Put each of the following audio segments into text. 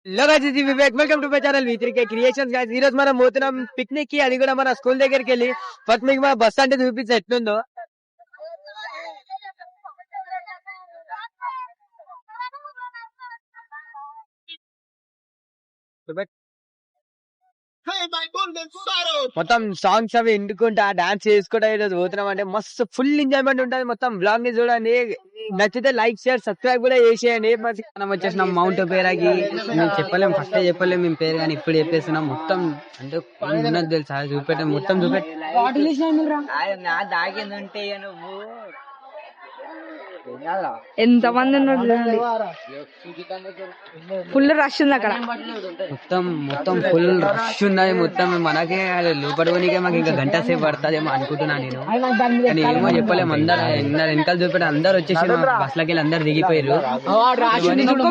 Hello guys, ఇది Vivek. Welcome to my channel V3K creations. Guys, ఈ రోజు మనం పోతున్నాం పిక్నిక్ కి, అది కూడా మన స్కూల్ దగ్గరికి వెళ్ళి. ఫస్ట్ మీకు మా బస్ అంటే చూపించి ఎట్లుందో. మొత్తం సాంగ్స్ అవి ఎండుకుంటా డాన్స్ చేసుకుంటా ఈ రోజు పోతున్నాం. అంటే మస్తు ఫుల్ ఎంజాయ్మెంట్ ఉంటుంది. మొత్తం బ్లాగ్ ని చూడండి, నచ్చితే లైక్ షేర్ సబ్స్క్రైబ్ కూడా చేసేయండి. మనం వచ్చేసినాం మౌంట్ పేరాకి. మేము చెప్పలేం, ఫస్ట్ చెప్పలేం మేము పేరు, కానీ ఇప్పుడు చెప్పేస్తున్నాం. మొత్తం అంటే ఉన్నది తెలుసా, చూపెట్టాం మొత్తం చూపెట్టి ఎంత మంది ఉన్నారు చూడండి. ఫుల్ రష్ ఉంది అక్కడ. మొత్తం ఫుల్ రష్ ఉన్నది. మొత్తం మనకే లోపడిపోనికే మాకు ఇంకా గంట సేపు పడుతుందేమో అనుకుంటున్నా నేను, కానీ ఏమో చెప్పలేము. అందరు వెనకాల చూపెట్టి అందరు వచ్చేసి బస్లకి వెళ్ళి అందరు దిగిపోయారు.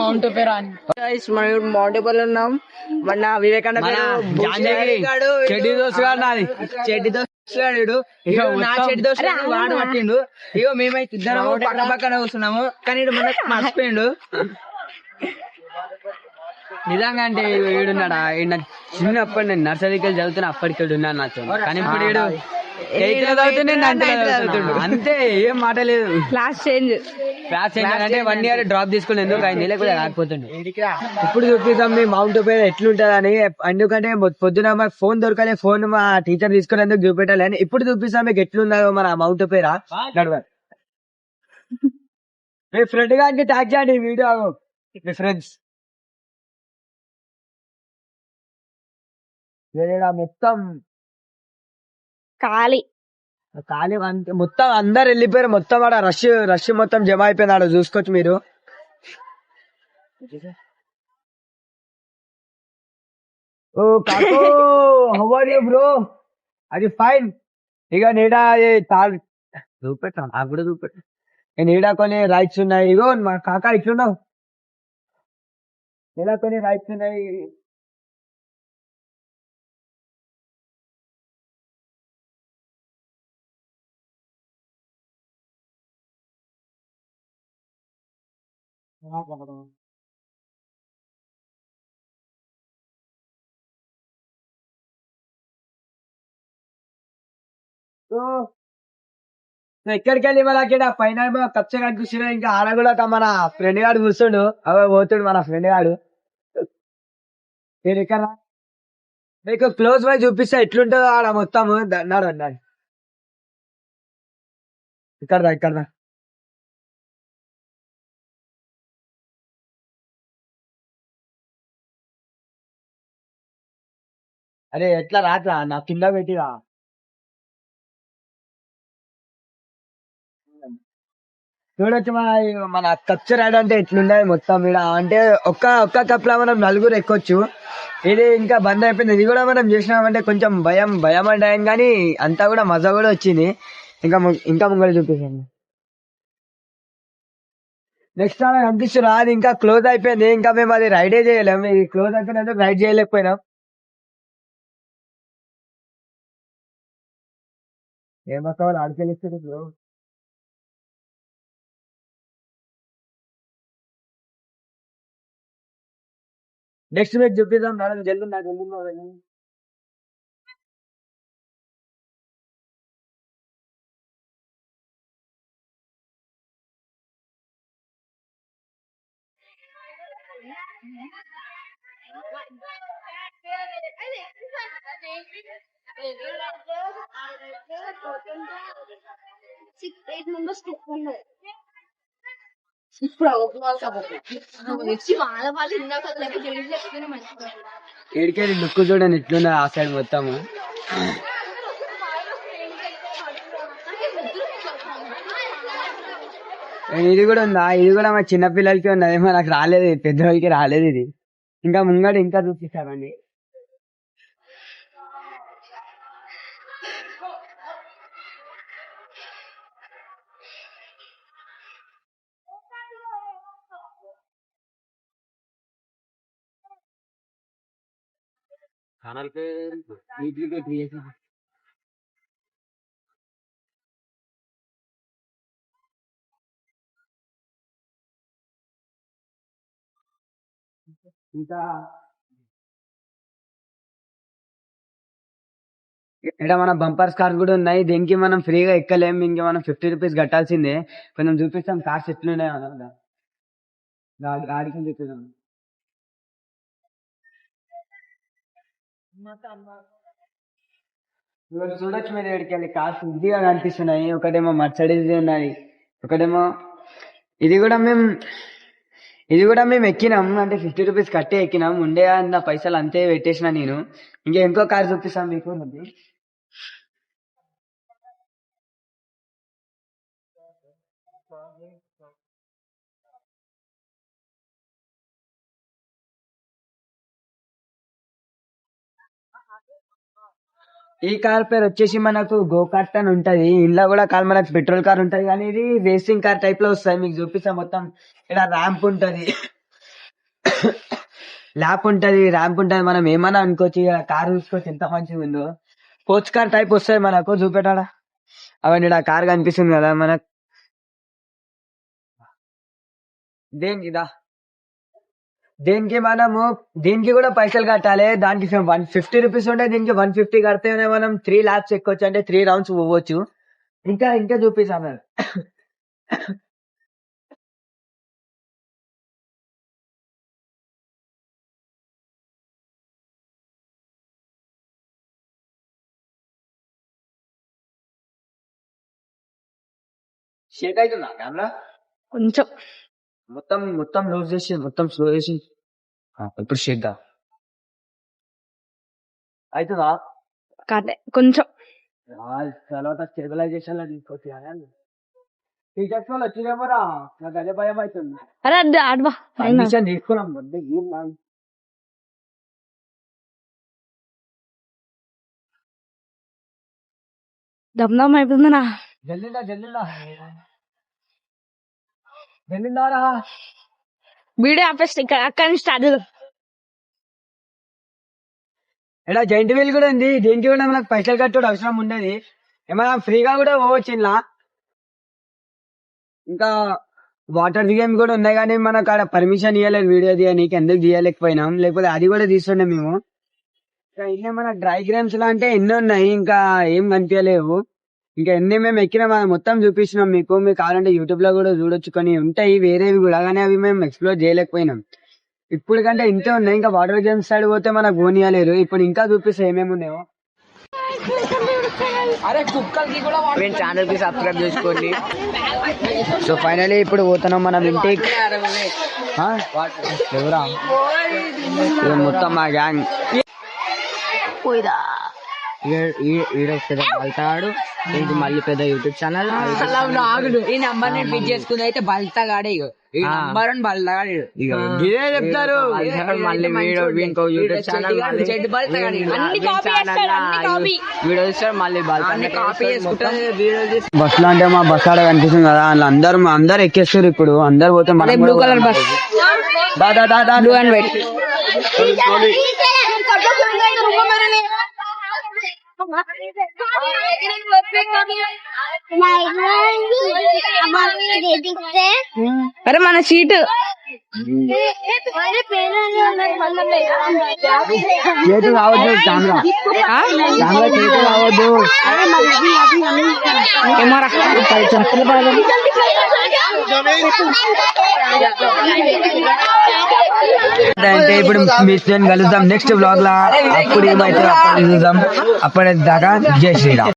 మౌంట్ పేరు ఉన్నాం. మన వివేకానంద చెడ్డి దోస్తు గారు నాది, చెడ్డి దోస్తు వాడు పట్టిండు. ఇగో మేమైతే ఇద్దరు పక్క పక్కన కూర్చున్నాము, కానీ మనకు మర్చిపోయిండు నిజంగా. అంటే వీడున్నాడా, చిన్నప్పటి నేను నర్సరీకి వెళ్ళి చదువుతున్నా, అప్పటికి వెళ్ళి ఉన్నాను నాతో. కానీ ఇప్పుడు వీడు అంతే, ఏం మాట లేదు. క్లాస్ చేంజ్ అంటే 1 year డ్రాప్ తీసుకుని ఎందుకు ఆయన లేకపోతే రాకపోతుండే. ఇప్పుడు చూపిస్తాం మీ మౌంట్ పేరు ఎట్లుంటదని. ఎందుకంటే పొద్దున మాకు ఫోన్ దొరకలే, ఫోన్ మా టీచర్ తీసుకునేందుకు చూపెట్టాలి అని. ఇప్పుడు చూపిస్తాం మీకు ఎట్లున్నదో మన మౌంట్ పేరా. నడవాలి మీ ఫ్రెండ్ గారికి ట్యాగ్ చేయండి వీడియో, మీ ఫ్రెండ్స్. మొత్తం ఖాళీ ఖాళీ మొత్తం అందరు వెళ్ళిపోయారు. మొత్తం ఆడ రష్ మొత్తం జమ అయిపోయింది. ఆడ చూసుకోవచ్చు మీరు. ఓ కాకో, హౌ ఆర్ యూ బ్రో? అది ఫైన్. ఇక నీడా చూపెట్టాను, నాకు కూడా చూపెట్టాను. నీడా కొన్ని రైట్స్ ఉన్నాయి. ఇగో మా కాకా ఇట్లున్నావు, నీడా కొన్ని రైట్స్ ఉన్నాయి. ఎక్కడికి వెళ్ళి మనకి పైన కచ్చ కనిపిస్తున్నా. ఇంకా ఆడ కూడా మన ఫ్రెండ్ గాడు కూర్చుండు, అవి పోతుడు మన ఫ్రెండ్ గాడు. నేను ఇక్కడ మీకు క్లోజ్ వై చూపిస్తా ఎట్లుంటుందో ఆడ మొత్తం. అన్నాడు అన్నాడు ఇక్కడ అరే ఎట్లా రాట్రా, నా కింద పెట్టిరా. చూడొచ్చు మన కచ్చ రైడ్ అంటే ఎట్లుండదు మొత్తం ఇక్కడ. అంటే ఒక్క కప్ లో మనం నలుగురు ఎక్కొచ్చు. ఇది ఇంకా బంద్ అయిపోయింది. ఇది కూడా మనం చేసినామంటే కొంచెం భయం అంటే, కానీ అంతా కూడా మజా కూడా వచ్చింది. ఇంకా ముంగలు చూపిస్తాను. నెక్స్ట్ టైం కనిపిస్తున్నా, అది ఇంకా క్లోజ్ అయిపోయింది. ఇంకా మేము అది రైడే చేయలేము. ఇది క్లోజ్ అయిపోయినందుకు రైడ్ చేయలేకపోయినాం. ఏమొస్తా ఆడికెళ్ళిస్తుంది బ్రో. నెక్స్ట్ మీకు చూపిద్దాం మేడం. జల్లు నాకు ఏడికెళ్ళి లుక్ చూడండి ఎట్లున్నా ఆ సైడ్ మొత్తము. ఇది కూడా ఉందా? ఇది కూడా మా చిన్న పిల్లలకి ఉన్నది, నాకు రాలేదు, పెద్దవాళ్ళకి రాలేదు. ఇది ఇంకా ముంగడు ఇంకా చూపిస్తారండి. ఛానల్ పేరు ఇంకా ఇక్కడ మన బంపర్స్ కార్స్ కూడా ఉన్నాయి. దీనికి మనం ఫ్రీగా ఎక్కలేం, ఇంకా మనం 50 రూపీస్ కట్టాల్సిందే. కొంచెం చూపిస్తాం కార్స్ ఎట్లున్నాయి గాడికి చూపిస్తాం. ఇవాళ చూడొచ్చు మీరు ఎక్కడికి కార్స్ ఇదిగా కనిపిస్తున్నాయి. ఒకటేమో మర్సడీస్ ఉన్నాయి, ఒకటేమో ఇది కూడా మేము ఎక్కినాం. అంటే 50 రూపీస్ కట్టే ఎక్కినాం. ఉండే అన్న పైసలు అంతే పెట్టేసిన నేను. ఇంకా ఇంకో కార్ చూపిస్తాను మీకు. ఈ కార్ పేరు వచ్చేసి మనకు గో కార్ట్ అని ఉంటది. ఇంట్లో కూడా కార్ మనకు పెట్రోల్ కార్ ఉంటది, కానీ ఇది రేసింగ్ కార్ టైప్ లో వస్తాయి. మీకు చూపిస్తాం. మొత్తం ఇక్కడ ర్యాంప్ ఉంటది, ల్యాప్ ఉంటది, మనం ఏమన్నా అనుకోవచ్చు. ఇక కార్ చూసుకోవచ్చు ఎంత మంచిగా ఉందో. స్పోర్ట్స్ కార్ టైప్ వస్తాయి మనకు. చూపెట్టాడా అవన్నీ ఆ కార్ కనిపిస్తుంది కదా మనకు. దీనికి కూడా పైసలు కట్టాలి. దానికి 150 రూపీస్ ఉంటే దీనికి 150 కడితేనే మనం 3 laps ఎక్కొచ్చు, అంటే 3 rounds పోవచ్చు. ఇంకా చూపిస్తాను. షేక్ అవుతుందా కెమెరా? కొంచెం మొత్తం లూజ్ చేసి మొత్తం స్లో చేసి ఇప్పుడు షేక్ గా అవుతుందా? కాదే కొంచెం. తర్వాత స్టెబిలైజేషన్ లో తీసుకోవచ్చు. టీచర్స్ వాళ్ళు వచ్చినేమోరా, నాకు అదే భయం అవుతుంది. అరే అది ఆడవా పర్మిషన్ తీసుకున్నాం. దమ్ అయిపోతుందినా. జల్లిందారా వీడియో ఆపేస్తే ఇక్కడ అక్కడి నుంచి స్టార్ట్. ఇలా జైంట్ వీల్ కూడా ఉంది. దీనికి కూడా మనకు పైసలు కట్టుడు అవసరం ఉండదు. ఏమైనా ఫ్రీగా కూడా పోవచ్చు ఇలా. ఇంకా వాటర్ గేమ్ కూడా ఉన్నాయి, కానీ మనకు ఆడ పర్మిషన్ ఇవ్వలేదు వీడియో తీయడానికి. ఎందుకు తీయలేకపోయినాం, లేకపోతే అది కూడా తీస్తుండే మేము. ఇంకా ఇన్ని మన డ్రై గేమ్స్ లా అంటే ఎన్నో ఉన్నాయి, ఇంకా ఏం కనిపించలేవు. ఇంకా ఎన్ని మేము ఎక్కినా మొత్తం చూపిస్తున్నాం మీకు. కావాలంటే యూట్యూబ్ లో కూడా చూడొచ్చు. కొన్ని ఉంటాయి వేరేవి కూడా, కానీ అవి మేము ఎక్స్ప్లోర్ చేయలేకపోయినాం. ఇప్పుడు కంటే ఇంతే ఉన్నాయి. ఇంకా వాటర్ గేమ్స్ సైడ్ పోతే మనకు పోనీయలేరు. ఇప్పుడు ఇంకా చూపిస్తే ఏమేమి ఉన్నాయో. ఛానల్ కి సబ్స్క్రైబ్ చేసుకోండి. సో ఫైనలీ ఇప్పుడు పోతున్నాం మనం ఇంటికి. ఎవరా ఇది మొత్తం మా గ్యాంగ్. బల్తాడు ఇది మళ్ళీ పెద్ద యూట్యూబ్ ఛానల్. ఈ నంబర్ నేను పిక్ చేసుకుని అయితే బల్తాగాడే. ఈ నంబర్ అని బల్తాగాడు ఇదే చెప్తారు. మళ్ళీ ఇంకో యూట్యూబ్ ఛానల్ వీడియో ఇస్తాడు. మళ్ళీ కాపీ చేసుకుంటారు. బస్ లో అంటే మా బస్ ఆడ కనిపిస్తుంది కదా, అందులో అందరు ఎక్కేస్తారు. ఇప్పుడు అందరు పోతే blue colour bus, blue and white. అరే మన సీట్ చేతు కావద్దు, కెమెరా చేతు కావద్దు. అంటే ఇప్పుడు కలుద్దాం నెక్స్ట్ బ్లాగ్ లా. అప్పుడు ఏమైతే అప్పుడు చూద్దాం. అప్పటిదాకా జై శ్రీరామ్.